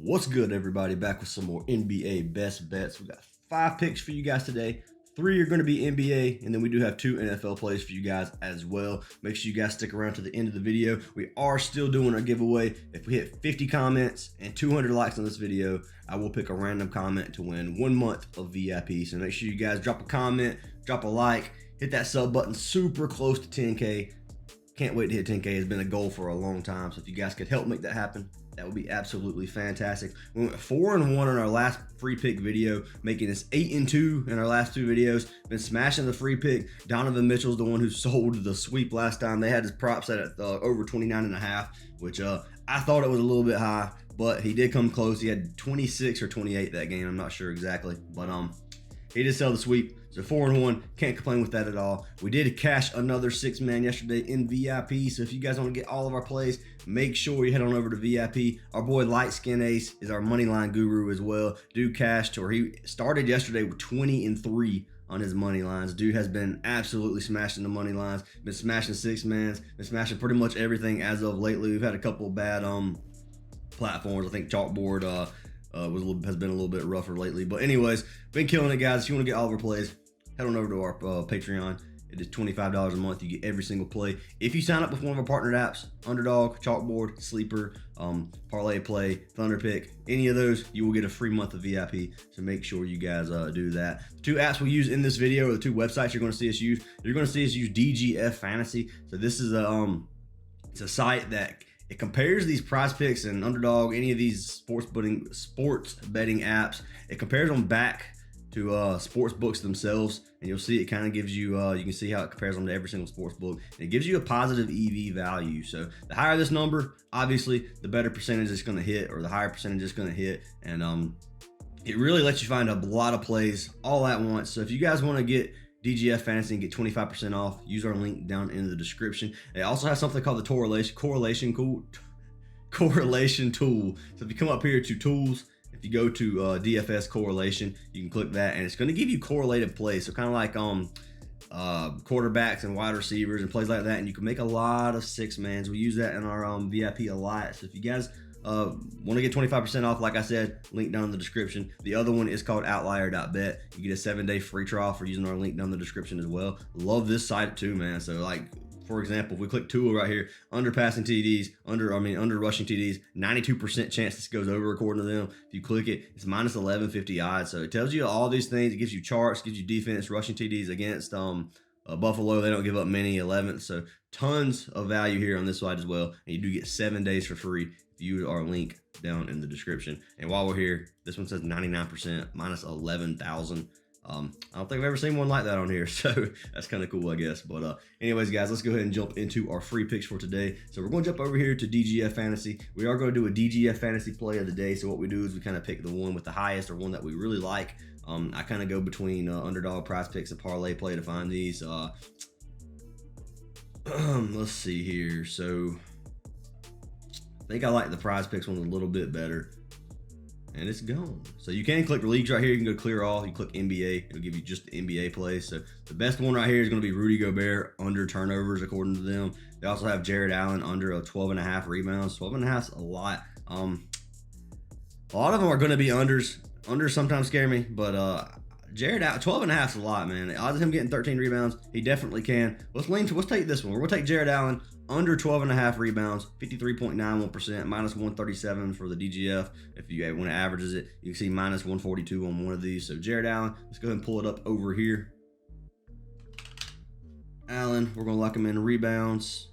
What's good, everybody? Back with some more NBA best bets. We got 5 picks for you guys today. 3 are going to be NBA, and then we do have 2 NFL plays for you guys as well. Make sure you guys stick around to the end of the video. We are still doing our giveaway. If we hit 50 comments and 200 likes on this video, I will pick a random comment to win 1 month of VIP. So make sure you guys drop a comment, drop a like, hit that sub button super close to 10K. Can't wait to hit 10K. It's been a goal for a long time. So if you guys could help make that happen, that would be absolutely fantastic. We went 4-1 on our last free pick video, making us 8-2 in our last 2 videos. Been smashing the free pick. Donovan Mitchell's the one who sold the sweep last time. They had his prop set at over 29.5, which I thought it was a little bit high, but he did come close. He had 26 or 28 that game. I'm not sure exactly, but he did sell the sweep. So 4-1, can't complain with that at all. We did cash another 6-man yesterday in VIP. So if you guys want to get all of our plays, make sure you head on over to VIP. Our boy Light Skin Ace is our money line guru as well. Dude cashed, or he started yesterday with 20-3 on his money lines. Dude has been absolutely smashing the money lines. Been smashing 6-mans. Been smashing pretty much everything as of lately. We've had a couple of bad platforms. I think CHALKBOARD has been a little bit rougher lately, but anyways, been killing it, guys. If you want to get all of our plays, head on over to our Patreon. It is $25 a month. You get every single play if you sign up with one of our partnered apps: Underdog, CHALKBOARD, Sleeper, Parlay Play, Thunder Pick. Any of those, you will get a free month of VIP. So make sure you guys do that. The 2 apps we use in this video are the 2 websites you're going to see us use. You're going to see us use DGF Fantasy. So this is it's a site that it compares these Prizepicks and Underdog, any of these sports betting apps. It compares them back to sports books themselves, and you'll see it kind of gives you you can see how it compares them to every single sports book, and it gives you a positive EV value. So the higher this number, obviously the better percentage it's going to hit, or the higher percentage it's going to hit, and it really lets you find a lot of plays all at once. So if you guys want to get DGF Fantasy and get 25% off, use our link down in the description. They also have something called the correlation tool. So if you come up here to tools, if you go to DFS correlation, you can click that, and it's going to give you correlated plays. So kind of like quarterbacks and wide receivers and plays like that, and you can make a lot of 6-mans. We use that in our VIP a lot. So if you guys want to get 25% off, like I said, link down in the description. The other one is called OUTLIER.bet. You get a 7-day free trial for using our link down in the description as well. Love this site too, man. So like, for example, if we click tool right here, under passing TDs, under rushing TDs, 92% chance this goes over according to them. If you click it, it's minus 1150 odds. So it tells you all these things. It gives you charts, gives you defense, rushing TDs against Buffalo. They don't give up many, 11th. So tons of value here on this side as well. And you do get 7 days for free if you use our link down in the description. And while we're here, this one says 99%, minus 11,000. I don't think I've ever seen one like that on here, so that's kind of cool, I guess. But anyways, guys, let's go ahead and jump into our free picks for today. So we're going to jump over here to DGF Fantasy. We are going to do a DGF Fantasy play of the day. So what we do is we kind of pick the one with the highest, or one that we really like. I kind of go between Underdog, Prizepicks, and Parlay Play to find these. Let's see here. So I think I like the Prizepicks one a little bit better. And it's gone. So you can click leagues right here. You can go clear all. You click NBA. It'll give you just the NBA plays. So the best one right here is going to be Rudy Gobert under turnovers, according to them. They also have Jared Allen under a 12.5 rebounds. 12.5 is a lot. A lot of them are going to be unders. Unders sometimes scare me, but Jared Allen, 12.5 is a lot, man. The odds of him getting 13 rebounds, he definitely can. Let's take this one. We're going to take Jared Allen under 12.5 rebounds, 53.91%, minus 137 for the DGF. If you want to averages it, you can see minus 142 on one of these. So Jared Allen, let's go ahead and pull it up over here. Allen, we're going to lock him in rebounds.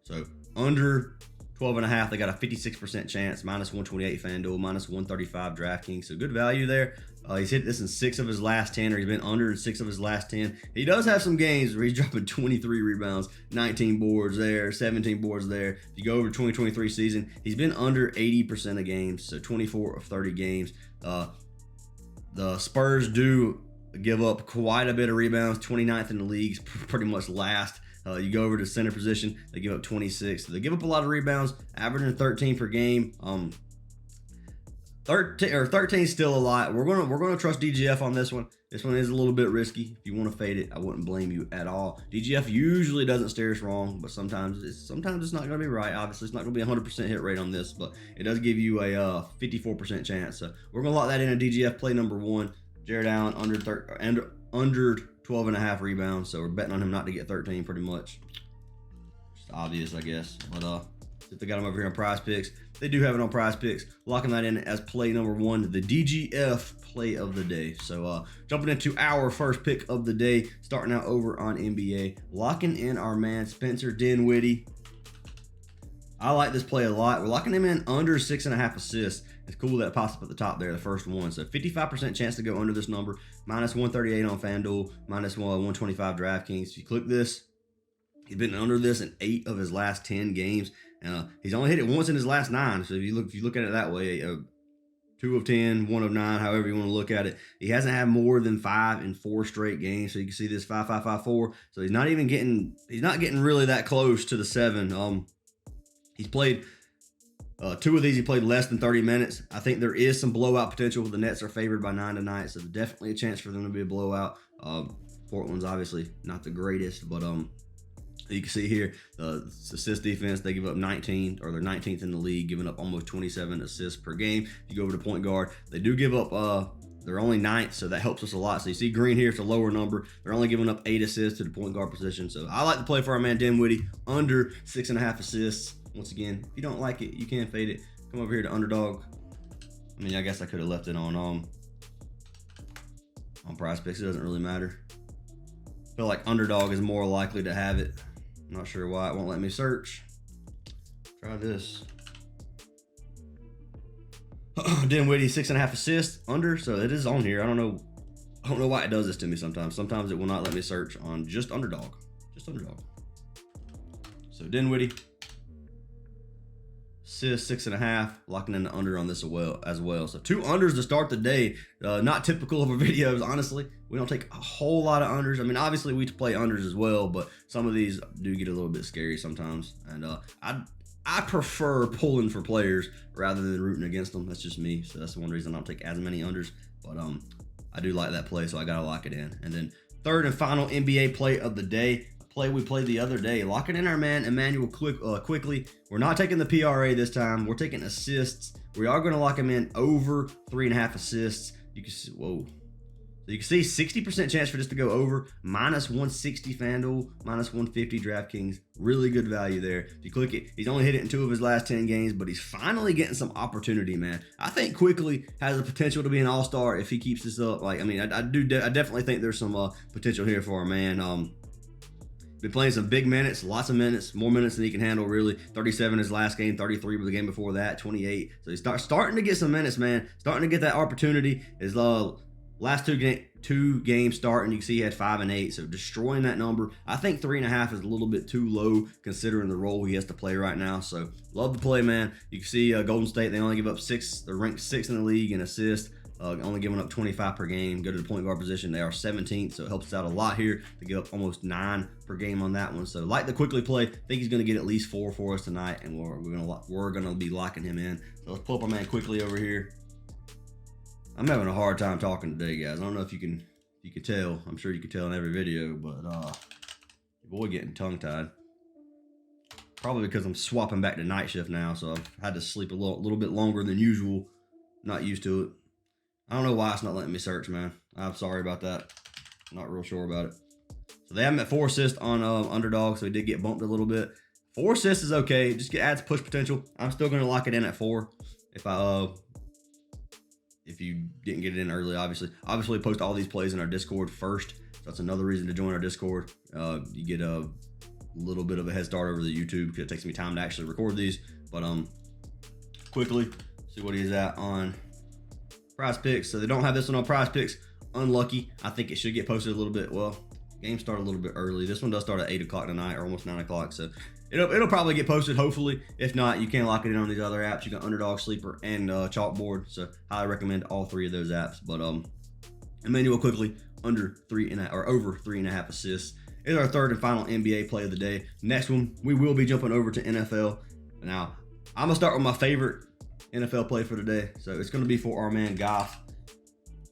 So under 12.5, they got a 56% chance, minus 128 FanDuel, minus 135 DraftKings. So good value there. He's hit this in 6 of his last 10, or he's been under in 6 of his last 10. He does have some games where he's dropping 23 rebounds, 19 boards there, 17 boards there. If you go over 2023 season, he's been under 80% of games, so 24 of 30 games. The Spurs do give up quite a bit of rebounds, 29th in the league, pretty much last. You go over to center position, they give up 26. So they give up a lot of rebounds, averaging 13 per game. 13 is still a lot. We're gonna trust DGF on this one. This one is a little bit risky. If you want to fade it, I wouldn't blame you at all. DGF usually doesn't steer us wrong, but sometimes it's not gonna be right. Obviously, it's not gonna be 100% hit rate on this, but it does give you a 54% chance. So we're gonna lock that in a DGF play number 1. Jared Allen under 12.5 rebounds. So we're betting on him not to get 13 pretty much. Just obvious, I guess. But if they got him over here on Prizepicks, they do have it on Prizepicks. Locking that in as play number 1, the DGF play of the day. So jumping into our first pick of the day, starting out over on NBA, locking in our man Spencer Dinwiddie. I like this play a lot. We're locking him in under 6.5 assists. It's cool that it pops up at the top there, the first one. So 55% chance to go under this number. Minus 138 on FanDuel, minus 125 DraftKings. If you click this, he's been under this in 8 of his last 10 games. He's only hit it once in his last 9. So if you look at it that way, 2 of 10, 1 of 9, however you want to look at it. He hasn't had more than 5 in 4 straight games. So you can see this 5-5-5-4. So he's not getting really that close to the 7. He's played 2 of these. He played less than 30 minutes. I think there is some blowout potential. The Nets are favored by 9 tonight, so there's definitely a chance for them to be a blowout. Portland's obviously not the greatest, but you can see here the assist defense, they give up 19, or they're 19th in the league, giving up almost 27 assists per game. If you go over to point guard, they do give up they're only 9th, so that helps us a lot. So you see Green here, it's a lower number. They're only giving up 8 assists to the point guard position. So I like to play for our man Dinwiddie under 6.5 assists. Once again, if you don't like it, you can fade it. Come over here to Underdog. I mean, I guess I could have left it on Prizepicks. It doesn't really matter. I feel like Underdog is more likely to have it. I'm not sure why it won't let me search. Try this. Dinwiddie 6.5 assists under, so it is on here. I don't know why it does this to me sometimes. Sometimes it will not let me search on just Underdog. Just Underdog. So Dinwiddie. Assist 6.5, locking in the under on this as well. So 2 unders to start the day. Not typical of our videos, honestly. We don't take a whole lot of unders. I mean, obviously we play unders as well, but some of these do get a little bit scary sometimes. And I prefer pulling for players rather than rooting against them. That's just me. So that's the one reason I don't take as many unders. But I do like that play, so I gotta lock it in. And then third and final NBA play of the day. Play we played the other day, locking in our man Immanuel Quickley. We're not taking the PRA this time. We're taking assists. We are going to lock him in over 3.5 assists. You can see, whoa. So you can see 60% chance for this to go over. Minus 160 FanDuel, minus 150 DraftKings. Really good value there. If you click it, he's only hit it in 2 of his last 10 games, but he's finally getting some opportunity, man. I think Quickley has the potential to be an all-star if he keeps this up. Like, I mean, I definitely think there's some potential here for our man. Been playing some big minutes, lots of minutes, more minutes than he can handle, really. 37 his last game, 33 with the game before that, 28. So he's starting to get some minutes, man. Starting to get that opportunity. His last two games starting, you can see he had 5 and 8, so destroying that number. I think 3.5 is a little bit too low considering the role he has to play right now. So love the play, man. You can see Golden State, they only give up 6. They're ranked 6th in the league in assists. Only giving up 25 per game. Go to the point guard position. They are 17th, so it helps us out a lot here to give up almost 9 per game on that one. So like the Quickley play, I think he's going to get at least 4 for us tonight, and we're gonna be locking him in. So let's pull up our man Quickley over here. I'm having a hard time talking today, guys. I don't know if you can tell. I'm sure you can tell in every video, but boy, getting tongue tied. Probably because I'm swapping back to night shift now, so I've had to sleep a little bit longer than usual. Not used to it. I don't know why it's not letting me search, man. I'm sorry about that. Not real sure about it. So they have him at 4 assists on Underdog, so he did get bumped a little bit. 4 assists is okay. Just adds push potential. I'm still going to lock it in at 4 if you didn't get it in early, obviously. Obviously, we post all these plays in our Discord first. So that's another reason to join our Discord. You get a little bit of a head start over the YouTube because it takes me time to actually record these. But quickly, see what he's at on Prizepicks. So they don't have this one on Prizepicks. Unlucky. I think it should get posted a little bit. Well, game start a little bit early. This one does start at 8 o'clock tonight, or almost 9 o'clock. So it'll probably get posted, hopefully. If not, you can lock it in on these other apps. You got Underdog, Sleeper, and CHALKBOARD. So highly recommend all 3 of those apps. But Immanuel Quickley under 3.5 or over 3.5 assists is our third and final NBA play of the day. Next one, we will be jumping over to NFL. Now, I'm gonna start with my favorite NFL play for today. So it's going to be for our man Goff.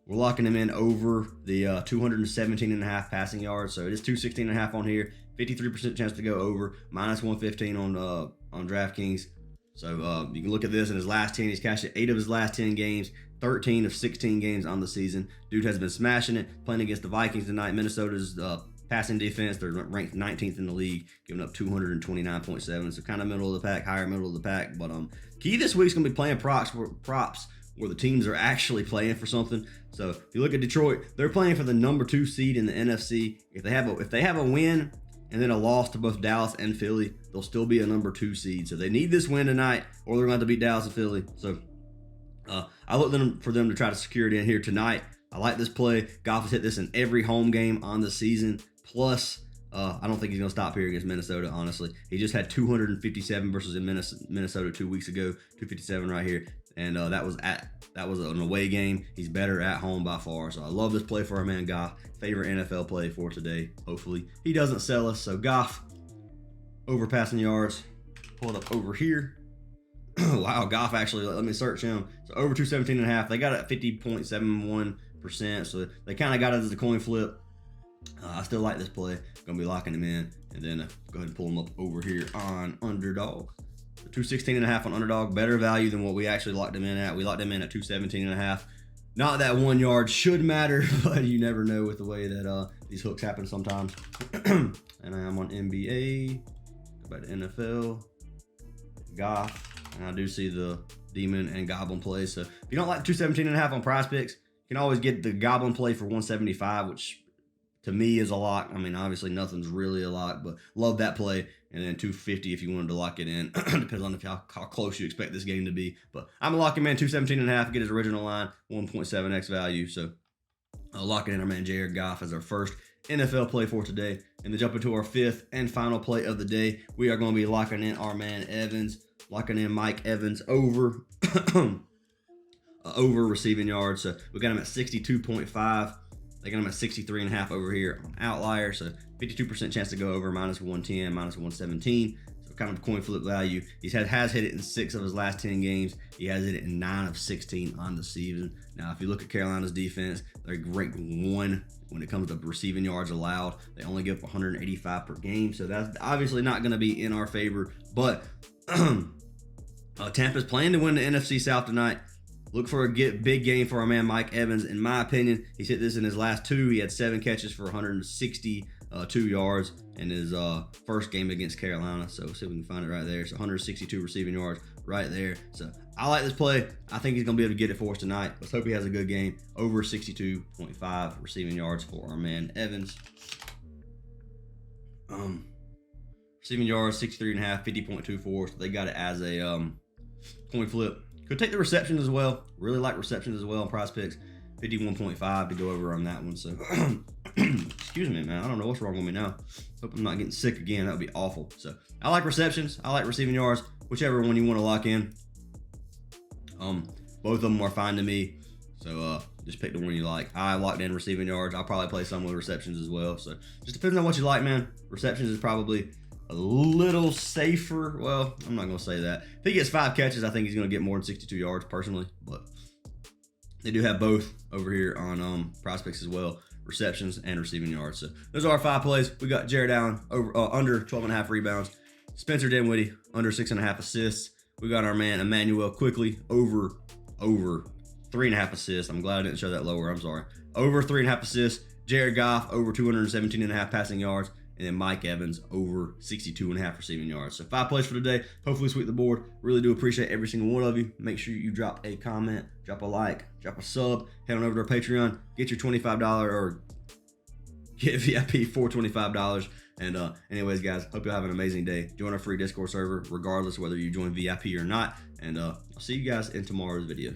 We're locking him in over the 217.5 passing yards. So it is 216.5 on here. 53% chance to go over. Minus 115 on DraftKings. So you can look at this in his last 10. He's cashed it 8 of his last 10 games. 13 of 16 games on the season. Dude has been smashing it. Playing against the Vikings tonight. Minnesota's passing defense, they're ranked 19th in the league, giving up 229.7. So kind of middle of the pack, higher middle of the pack. But key this week's gonna be playing props where the teams are actually playing for something. So if you look at Detroit, they're playing for the number 2 seed in the NFC. If they have a win and then a loss to both Dallas and Philly, they'll still be a number 2 seed. So they need this win tonight, or they're going to have to beat Dallas and Philly. So I look for them to try to secure it in here tonight. I like this play. Goff has hit this in every home game on the season. Plus, I don't think he's going to stop here against Minnesota, honestly. He just had 257 versus in Minnesota 2 weeks ago, 257 right here. And that was an away game. He's better at home by far. So I love this play for our man Goff. Favorite NFL play for today. Hopefully he doesn't sell us. So Goff, over passing yards. Pull it up over here. Wow, Goff actually, let me search him. So over 217.5. They got it at 50.71%. So they kind of got it as a coin flip. I still like this play. Gonna be locking him in, and then go ahead and pull him up over here on Underdog. So 216.5 on Underdog, better value than what we actually locked him in at. We locked him in at 217.5. Not that 1 yard should matter, but you never know with the way that these hooks happen sometimes. And I am on NBA. Go back to NFL. Goff, and I do see the Demon and Goblin play. So if you don't like 217.5 on Prizepicks, you can always get the Goblin play for 175, which to me is a lock. I mean, obviously nothing's really a lock, but love that play. And then 250 if you wanted to lock it in. Depends on how close you expect this game to be. But I'm going to lock him in 217.5, get his original line, 1.7x value. So I'll lock it in our man Jared Goff as our first NFL play for today. And then jump into our 5th and final play of the day. We are going to be locking in our man Evans. Locking in Mike Evans over over receiving yards. So we got him at 62.5. They got him at 63.5 over here on OUTLIER. So 52% chance to go over, minus 110, minus 117. So kind of a coin flip value. He has hit it in 6 of his last 10 games. He has hit it in 9 of 16 on the season. Now, if you look at Carolina's defense, they're ranked 1 when it comes to receiving yards allowed. They only give up 185 per game. So that's obviously not going to be in our favor. But Tampa's playing to win the NFC South tonight. Look for a big game for our man Mike Evans. In my opinion, he's hit this in his last 2. He had 7 catches for 162 yards in his first game against Carolina. So see if we can find it right there. So 162 receiving yards right there. So I like this play. I think he's going to be able to get it for us tonight. Let's hope he has a good game. Over 62.5 receiving yards for our man Evans. Receiving yards, 63.5, 50.24. So they got it as a coin flip. Could take the receptions as well. Really like receptions as well on Prizepicks. 51.5 to go over on that one. So, excuse me, man. I don't know what's wrong with me now. Hope I'm not getting sick again. That would be awful. So, I like receptions. I like receiving yards. Whichever one you want to lock in. Both of them are fine to me. So, just pick the one you like. I locked in receiving yards. I'll probably play some with receptions as well. So, just depends on what you like, man. Receptions is probably a little safer. Well, I'm not going to say that. If he gets 5 catches, I think he's going to get more than 62 yards personally. But they do have both over here on Prizepicks as well. Receptions and receiving yards. So those are our 5 plays. We got Jared Allen over under 12.5 rebounds. Spencer Dinwiddie under 6.5 assists. We got our man Immanuel Quickley over 3.5 assists. I'm glad I didn't show that lower. I'm sorry. Over 3.5 assists. Jared Goff over 217.5 passing yards. And then Mike Evans over 62.5 receiving yards. So 5 plays for today. Hopefully sweep the board. Really do appreciate every single one of you. Make sure you drop a comment, drop a like, drop a sub. Head on over to our Patreon. Get your $25 or get VIP for $25. And anyways, guys, hope you have an amazing day. Join our free Discord server, regardless whether you join VIP or not. And I'll see you guys in tomorrow's video.